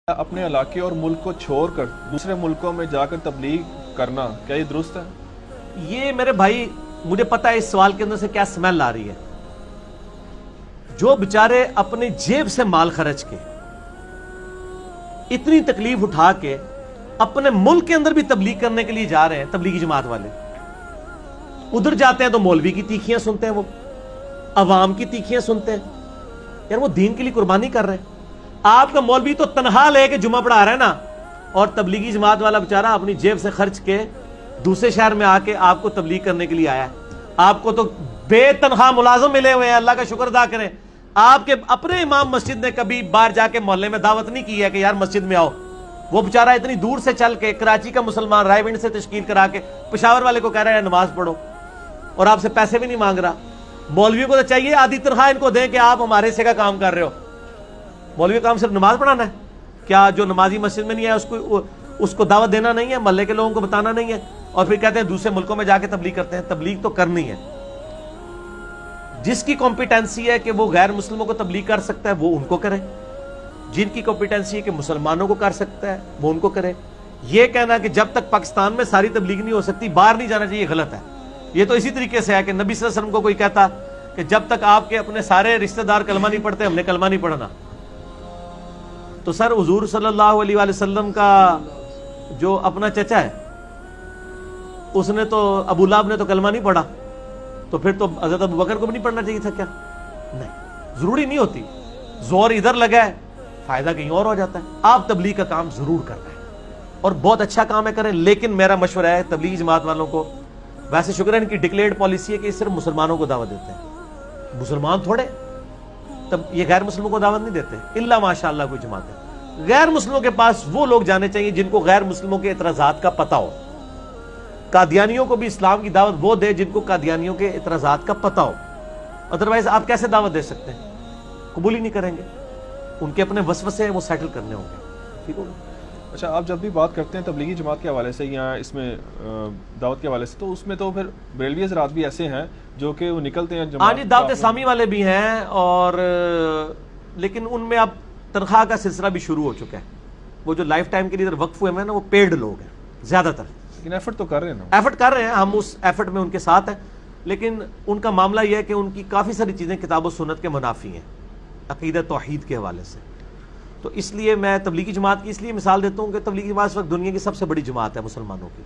اپنے علاقے اور ملک کو چھوڑ کر دوسرے ملکوں میں جا کر تبلیغ کرنا کیا یہ درست ہے؟ یہ میرے بھائی مجھے پتا ہے اس سوال کے اندر سے کیا سمیل آ رہی ہے. جو بیچارے اپنی جیب سے مال خرچ کے اتنی تکلیف اٹھا کے اپنے ملک کے اندر بھی تبلیغ کرنے کے لیے جا رہے ہیں, تبلیغی جماعت والے ادھر جاتے ہیں تو مولوی کی تیکھیاں سنتے ہیں, وہ عوام کی تیکھیاں سنتے ہیں. یار وہ دین کے لیے قربانی کر رہے ہیں. آپ کا مولوی تو تنہا لے کے جمعہ پڑھا رہا ہے نا, اور تبلیغی جماعت والا بیچارہ اپنی جیب سے خرچ کے دوسرے شہر میں آ کے آپ کو تبلیغ کرنے کے لیے آیا ہے. آپ کو تو بے تنخواہ ملازم ملے ہوئے ہیں, اللہ کا شکر ادا کریں. آپ کے اپنے امام مسجد نے کبھی باہر جا کے محلے میں دعوت نہیں کی ہے کہ یار مسجد میں آؤ. وہ بیچارہ اتنی دور سے چل کے کراچی کا مسلمان رائے ونڈ سے تشکیل کرا کے پشاور والے کو کہہ رہا ہے نماز پڑھو, اور آپ سے پیسے بھی نہیں مانگ رہا. مولویوں کو تو چاہیے آدھی تنخواہ ان کو دیں کہ آپ ہمارے حصے کا کام کر رہے ہو. مولوی کا کام صرف نماز پڑھانا ہے کیا؟ جو نمازی مسجد میں نہیں ہے اس کو دعوت دینا نہیں ہے, محلے کے لوگوں کو بتانا نہیں ہے, اور پھر کہتے ہیں دوسرے ملکوں میں جا کے تبلیغ کرتے ہیں. تبلیغ تو کرنی ہے. جس کی کمپیٹنسی ہے کہ وہ غیر مسلموں کو تبلیغ کر سکتا ہے وہ ان کو کرے, جن کی کمپیٹنسی ہے کہ مسلمانوں کو کر سکتا ہے وہ ان کو کرے. یہ کہنا کہ جب تک پاکستان میں ساری تبلیغ نہیں ہو سکتی باہر نہیں جانا چاہیے, غلط ہے. یہ تو اسی طریقے سے ہے کہ نبی صلی اللہ علیہ وسلم کو کوئی کہتا کہ جب تک آپ کے اپنے سارے رشتہ دار کلمہ نہیں پڑھتے ہم نے کلمہ نہیں پڑھنا. تو سر حضور صلی اللہ علیہ وآلہ وسلم کا جو اپنا چچا ہے اس نے تو ابو لہب نے تو کلمہ نہیں پڑھا, تو پھر تو حضرت ابو بکر کو بھی نہیں پڑھنا چاہیے تھا کیا؟ نہیں, ضروری نہیں ہوتی. زور ادھر لگا ہے فائدہ کہیں اور ہو جاتا ہے. آپ تبلیغ کا کام ضرور کر رہے ہیں اور بہت اچھا کام ہے, کریں. لیکن میرا مشورہ ہے تبلیغی جماعت والوں کو, ویسے شکر ہے ان کی ڈکلیئرڈ پالیسی ہے کہ صرف مسلمانوں کو دعوت دیتے ہیں, مسلمان تھوڑے, تب یہ غیر مسلموں کو دعوت نہیں دیتے الا ماشاء اللہ کوئی جماعت ہے. غیر مسلموں کے پاس وہ لوگ جانے چاہیے جن کو غیر مسلموں کے اعتراضات کا پتہ ہو. قادیانیوں کو بھی اسلام کی دعوت وہ دے جن کو قادیانیوں کے اعتراضات کا پتہ ہو. ادروائز آپ کیسے دعوت دے سکتے ہیں؟ قبول ہی نہیں کریں گے. ان کے اپنے وسوسے ہیں وہ سیٹل کرنے ہوں گے. ٹھیک ہوگا. اچھا, آپ جب بھی بات کرتے ہیں تبلیغی جماعت کے حوالے سے یا اس میں دعوت کے حوالے سے, تو اس میں تو پھر بریلوی حضرات بھی ایسے ہیں جو کہ وہ نکلتے ہیں جماعت. دعوت اسلامی والے بھی ہیں, اور لیکن ان میں اب تنخواہ کا سلسلہ بھی شروع ہو چکا ہے. وہ جو لائف ٹائم کے لیے وقف ہوئے ہیں نا وہ پیڈ لوگ ہیں زیادہ تر. لیکن ایفرٹ تو کر رہے ہیں نا, ایفرٹ کر رہے ہیں, ہم اس ایفرٹ میں ان کے ساتھ ہیں. لیکن ان کا معاملہ یہ ہے کہ ان کی کافی ساری چیزیں کتاب و سنت کے منافی ہیں عقیدہ توحید کے حوالے سے. تو اس لیے میں تبلیغی جماعت کی اس لیے مثال دیتا ہوں کہ تبلیغی جماعت اس وقت دنیا کی سب سے بڑی جماعت ہے مسلمانوں کی.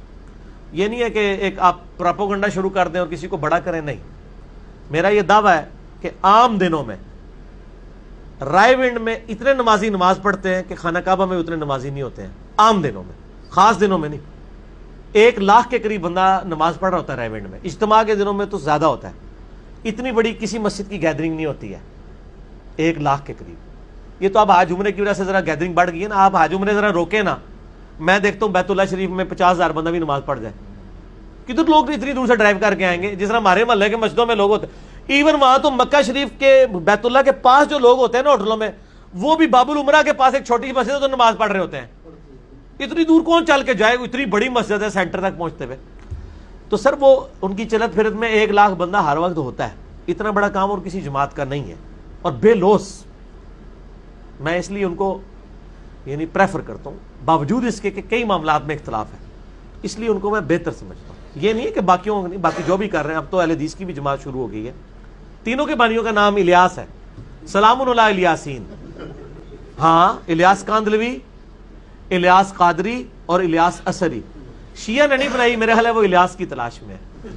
یہ نہیں ہے کہ ایک آپ پراپوگنڈا شروع کر دیں اور کسی کو بڑا کریں, نہیں. میرا یہ دعویٰ ہے کہ عام دنوں میں رائے ونڈ میں اتنے نمازی نماز پڑھتے ہیں کہ خانہ کعبہ میں اتنے نمازی نہیں ہوتے ہیں. عام دنوں میں, خاص دنوں میں نہیں. 1,00,000 کے قریب بندہ نماز پڑھ رہا ہوتا ہے رائے ونڈ میں. اجتماع کے دنوں میں تو زیادہ ہوتا ہے. اتنی بڑی کسی مسجد کی گیدرنگ نہیں ہوتی ہے 1,00,000 کے قریب. یہ تو آپ حج عمرے کی وجہ سے ذرا گیدرنگ بڑھ گئی ہے نا. آپ حج عمرے ذرا روکیں نا, میں دیکھتا ہوں بیت اللہ شریف میں 50,000 بندہ بھی نماز پڑھ جائے. کدھر لوگ اتنی دور سے ڈرائیو کر کے آئیں گے جس طرح ہمارے محلے کے مسجدوں میں لوگ ہوتے ہیں. ایون وہاں تو مکہ شریف کے بیت اللہ کے پاس جو لوگ ہوتے ہیں نا ہوٹلوں میں, وہ بھی باب العمرہ کے پاس ایک چھوٹی سی مسجد ہے تو نماز پڑھ رہے ہوتے ہیں. اتنی دور کون چل کے جائے, اتنی بڑی مسجد ہے سینٹر تک پہنچتے ہوئے. تو سر وہ ان کی چلت پھرت میں 1,00,000 بندہ ہر وقت ہوتا ہے. اتنا بڑا کام اور کسی جماعت کا نہیں ہے, اور بے لوس. میں اس لیے ان کو یعنی پریفر کرتا ہوں, باوجود اس کے کہ کئی معاملات میں اختلاف ہے, اس لیے ان کو میں بہتر سمجھتا ہوں. یہ نہیں ہے کہ باقیوں نہیں, باقی جو بھی کر رہے ہیں. اب تو اہل حدیث کی بھی جماعت شروع ہو گئی ہے. تینوں کے بانیوں کا نام الیاس ہے, سلام علی الیاسین. ہاں, الیاس کاندلوی, الیاس قادری اور الیاس اثری. شیعہ نے نہیں بنائی, میرے خیال ہے وہ الیاس کی تلاش میں ہے.